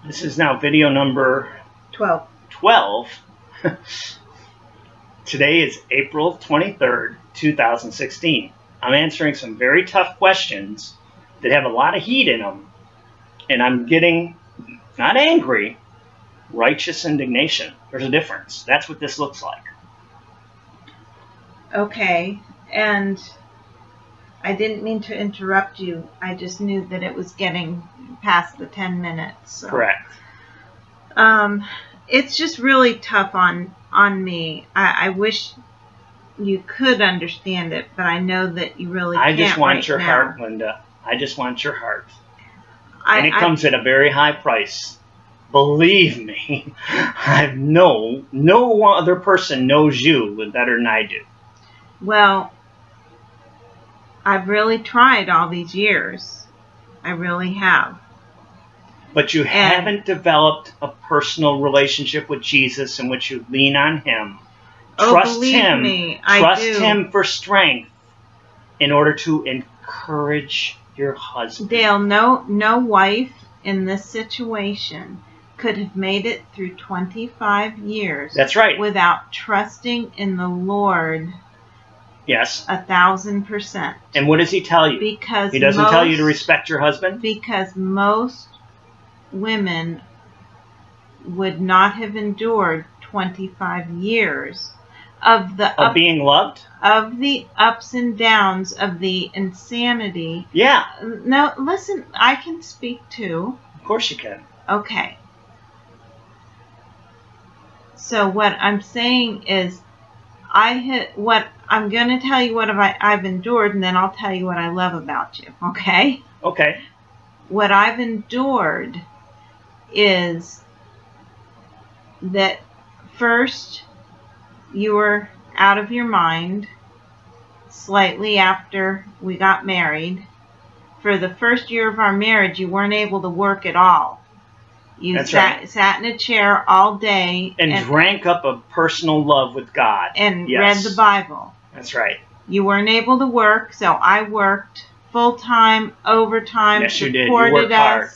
This is now video number 12. Today is April 23rd, 2016. I'm answering some very tough questions that have a lot of heat in them. And I'm getting, not angry, righteous indignation. There's a difference. That's what this looks like. Okay, and I didn't mean to interrupt you. I just knew that it was getting past the 10 minutes. So. Correct. It's just really tough on me. I wish you could understand it, but I know that you really can't. I just want right your now. heart, Linda. I just want your heart. And it comes at a very high price. Believe me, no other person knows you better than I do. Well, I've really tried all these years. I really have. But you haven't developed a personal relationship with Jesus in which you lean on Him. Trust Him. Trust Him for strength in order to encourage your husband. Dale, no wife in this situation could have made it through 25 years. That's right. Without trusting in the Lord. Yes. 1,000%. And what does He tell you? Because He doesn't tell you to respect your husband? Because most women would not have endured 25 years of being loved, of the ups and downs, of the insanity. Yeah. No, listen, I can speak too. Of course you can. Okay. So what I'm saying is, I'm going to tell you what I've endured, and then I'll tell you what I love about you. Okay? Okay. What I've endured is that first you were out of your mind slightly after we got married. For the first year of our marriage, you weren't able to work at all. You sat in a chair all day and drank up a personal love with God. And read the Bible. That's right. You weren't able to work, so I worked full-time, overtime, yes, you did. You worked hard.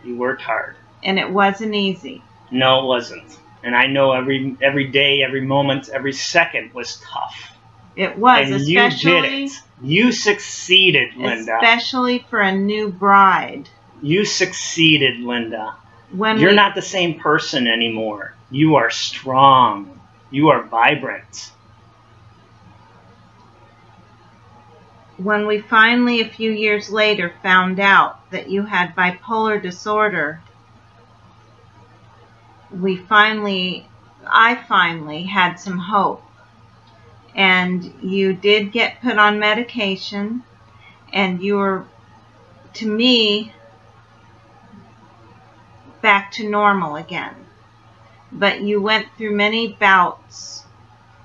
You worked hard. And it wasn't easy. No, it wasn't. And I know every day, every moment, every second was tough. It was, and especially... you did it. You succeeded, Linda. Especially for a new bride. You succeeded, Linda. You're not the same person anymore. You are strong. You are vibrant. When we finally, a few years later, found out that you had bipolar disorder, I finally had some hope. And you did get put on medication, and you were, to me, back to normal again. But you went through many bouts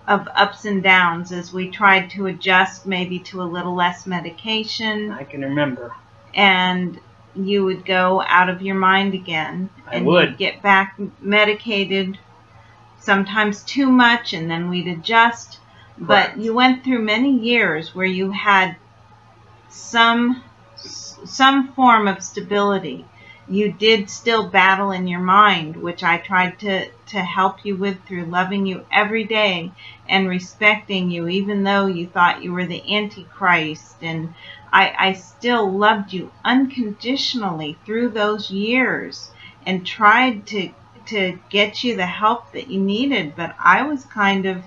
of ups and downs as we tried to adjust maybe to a little less medication. I can remember. And you would go out of your mind again. And you'd get back medicated, sometimes too much, and then we'd adjust. But you went through many years where you had some form of stability. You did still battle in your mind, which I tried to help you with through loving you every day and respecting you, even though you thought you were the Antichrist. And I still loved you unconditionally through those years and tried to get you the help that you needed. But I was kind of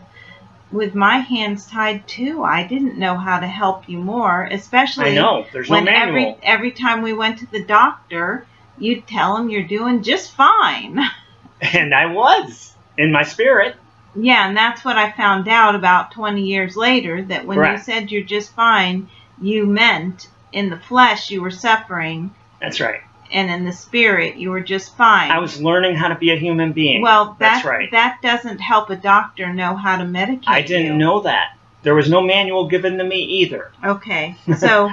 with my hands tied too. I didn't know how to help you more, especially I know. There's no manual. Every time we went to the doctor, you'd tell him you're doing just fine. And I was, in my spirit. Yeah, and that's what I found out about 20 years later, that when you said you're just fine, you meant in the flesh you were suffering. That's right. And in the spirit you were just fine. I was learning how to be a human being. Well, that's right. That doesn't help a doctor know how to medicate I didn't know that. There was no manual given to me either. Okay, so...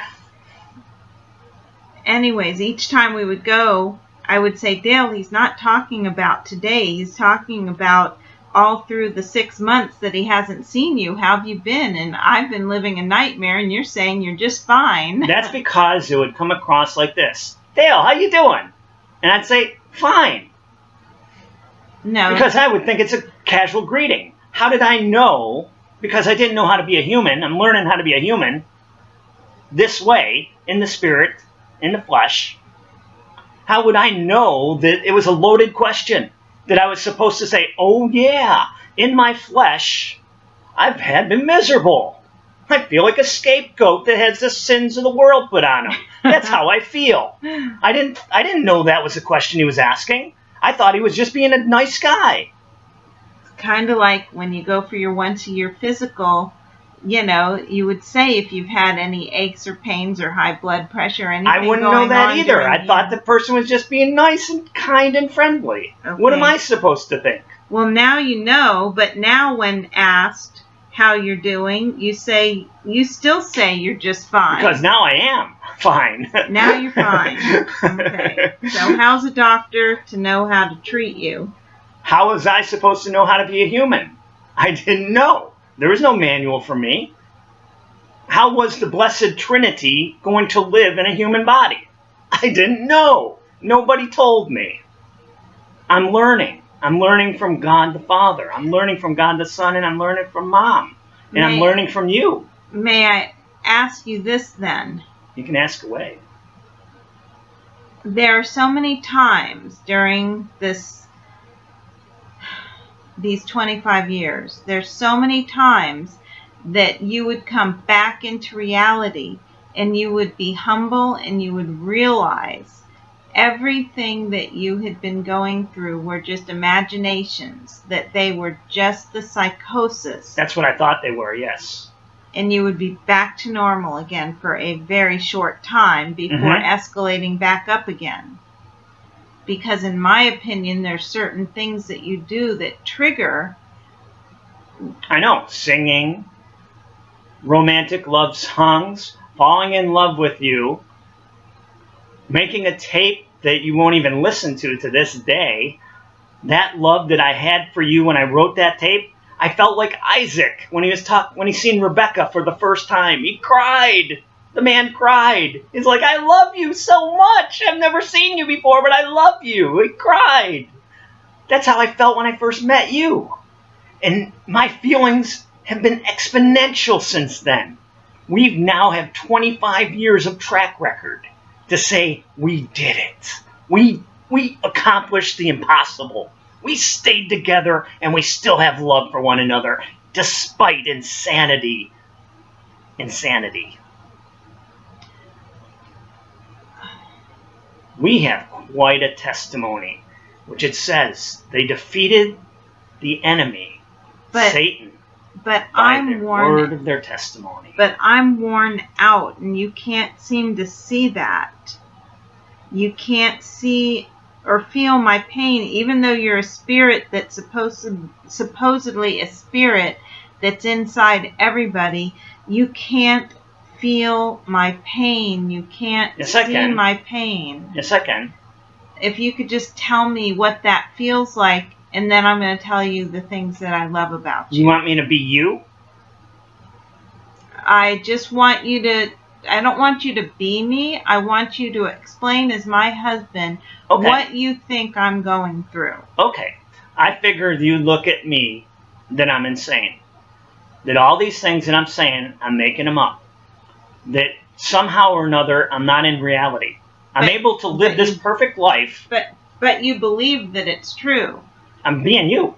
anyways, each time we would go, I would say, Dale, he's not talking about today. He's talking about all through the 6 months that he hasn't seen you. How have you been? And I've been living a nightmare, and you're saying you're just fine. That's because it would come across like this. Dale, how you doing? And I'd say, fine. No. Because I would think it's a casual greeting. How did I know? Because I didn't know how to be a human. I'm learning how to be a human this way, in the spirit, in the flesh. How would I know that it was a loaded question? That I was supposed to say, oh yeah, in my flesh, I've been miserable. I feel like a scapegoat that has the sins of the world put on him. That's how I feel. I didn't know that was the question he was asking. I thought he was just being a nice guy. Kind of like when you go for your once-a-year physical, you would say if you've had any aches or pains or high blood pressure or anything. I wouldn't know that either. I thought the person was just being nice and kind and friendly. Okay. What am I supposed to think? Well, now you know, but now when asked how you're doing, you still say you're just fine. Because now I am fine. Now you're fine. Okay. So how's a doctor to know how to treat you? How was I supposed to know how to be a human? I didn't know. There was no manual for me. How was the Blessed Trinity going to live in a human body? I didn't know. Nobody told me. I'm learning. I'm learning from God the Father. I'm learning from God the Son, and I'm learning from Mom. And I'm learning from you. May I ask you this then? You can ask away. There are so many times during these 25 years, there's so many times that you would come back into reality and you would be humble and you would realize everything that you had been going through were just imaginations, that they were just the psychosis. That's what I thought they were, yes. And you would be back to normal again for a very short time before escalating back up again. Because in my opinion, there's certain things that you do that trigger. I know. Singing, romantic love songs, falling in love with you, making a tape that you won't even listen to this day. That love that I had for you when I wrote that tape, I felt like Isaac when he seen Rebecca for the first time. He cried. The man cried. He's like, I love you so much. I've never seen you before, but I love you. He cried. That's how I felt when I first met you. And my feelings have been exponential since then. We now have 25 years of track record to say we did it. We accomplished the impossible. We stayed together and we still have love for one another despite insanity. We have quite a testimony, which it says they defeated the enemy, Satan, by the word of their testimony. But I'm worn out, and you can't seem to see that. You can't see or feel my pain, even though you're a spirit that's supposedly a spirit that's inside everybody. You can't feel my pain. You can't see my pain. Yes, I can. If you could just tell me what that feels like, and then I'm going to tell you the things that I love about you. You want me to be you? I just want you to... I don't want you to be me. I want you to explain as my husband what you think I'm going through. Okay. I figured you look at me that I'm insane. That all these things that I'm saying, I'm making them up. That somehow or another, I'm not in reality. I'm able to live this perfect life. But you believe that it's true. I'm being you.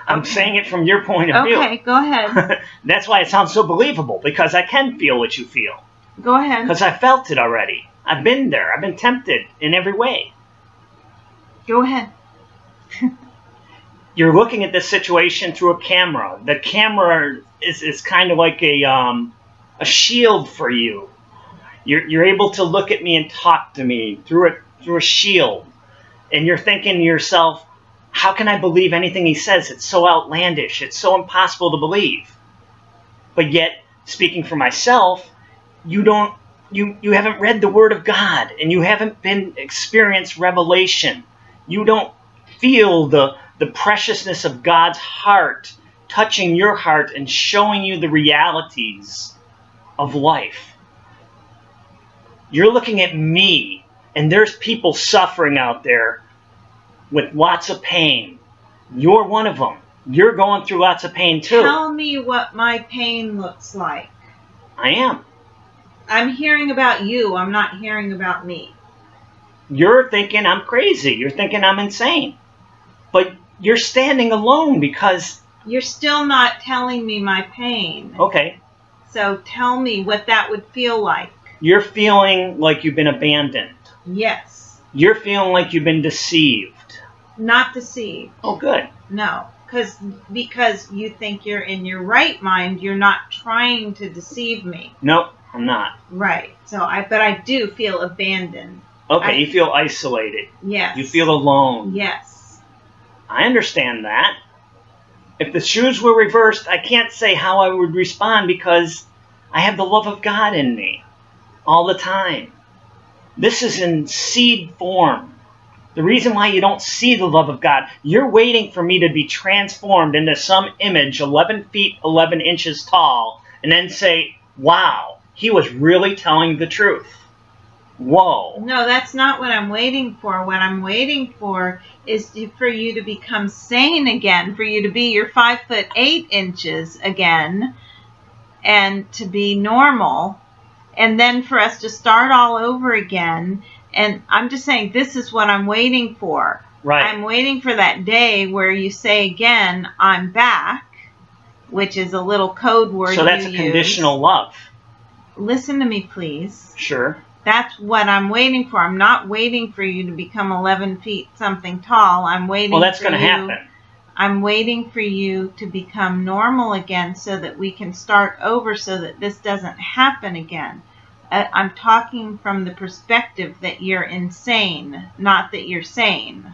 I'm saying it from your point of view. Okay, go ahead. That's why it sounds so believable, because I can feel what you feel. Go ahead. Because I felt it already. I've been there. I've been tempted in every way. Go ahead. You're looking at this situation through a camera. The camera is kind of like a shield for you. You're able to look at me and talk to me through a shield. And you're thinking to yourself, how can I believe anything he says? It's so outlandish. It's so impossible to believe. But yet, speaking for myself, you haven't read the Word of God, and you haven't experienced revelation. You don't feel the preciousness of God's heart touching your heart and showing you the realities of life. You're looking at me And there's people suffering out there with lots of pain. You're one of them. You're going through lots of pain too. Tell me what my pain looks like. I am. I'm hearing about you. I'm not hearing about me. You're thinking I'm crazy. You're thinking I'm insane. But you're standing alone because... You're still not telling me my pain. Okay. So tell me what that would feel like. You're feeling like you've been abandoned. Yes. You're feeling like you've been deceived. Not deceived. Oh, good. No. Because you think you're in your right mind, you're not trying to deceive me. Nope, I'm not. Right. But I do feel abandoned. Okay, you feel isolated. Yes. You feel alone. Yes. I understand that. If the shoes were reversed, I can't say how I would respond because I have the love of God in me all the time. This is in seed form. The reason why you don't see the love of God, you're waiting for me to be transformed into some image 11 feet 11 inches tall and then say, wow, he was really telling the truth. Whoa. No, that's not what I'm waiting for. What I'm waiting for is for you to become sane again, for you to be your 5'8" again, and to be normal, and then for us to start all over again. And I'm just saying, this is what I'm waiting for. Right. I'm waiting for that day where you say again, I'm back, which is a little code word. So that's a conditional love. Listen to me, please. Sure. That's what I'm waiting for. I'm not waiting for you to become 11 feet something tall. I'm waiting. Well, that's going to happen. I'm waiting for you to become normal again so that we can start over so that this doesn't happen again. I'm talking from the perspective that you're insane, not that you're sane.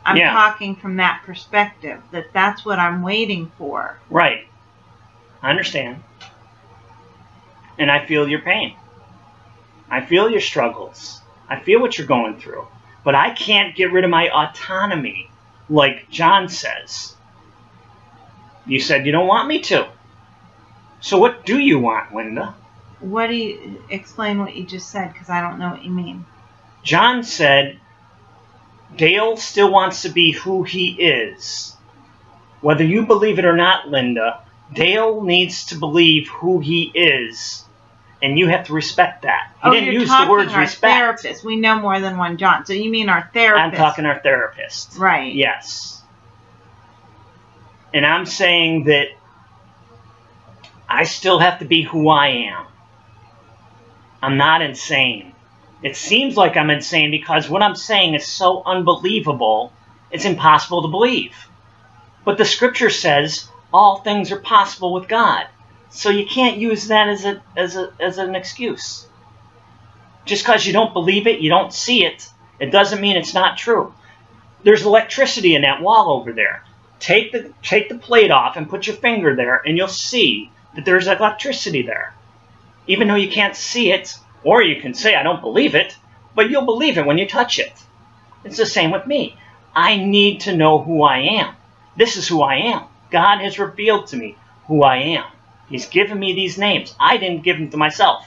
I'm talking from that perspective, that's what I'm waiting for. Right. I understand. And I feel your pain. I feel your struggles. I feel what you're going through. But I can't get rid of my autonomy, like John says. You said you don't want me to. So what do you want, Linda? What do you... Explain what you just said, because I don't know what you mean. John said Dale still wants to be who he is. Whether you believe it or not, Linda, Dale needs to believe who he is. And you have to respect that. He didn't use the words respect. Therapist. We know more than one John. So you mean our therapist? I'm talking our therapist. Right. Yes. And I'm saying that I still have to be who I am. I'm not insane. It seems like I'm insane because what I'm saying is so unbelievable, it's impossible to believe. But the scripture says all things are possible with God. So you can't use that as an excuse. Just because you don't believe it, you don't see it, it doesn't mean it's not true. There's electricity in that wall over there. Take the plate off and put your finger there, and you'll see that there's electricity there. Even though you can't see it, or you can say, I don't believe it, but you'll believe it when you touch it. It's the same with me. I need to know who I am. This is who I am. God has revealed to me who I am. He's given me these names. I didn't give them to myself.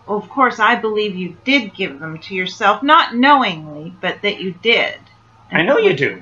Well, of course, I believe you did give them to yourself, not knowingly, but that you did. I know you do.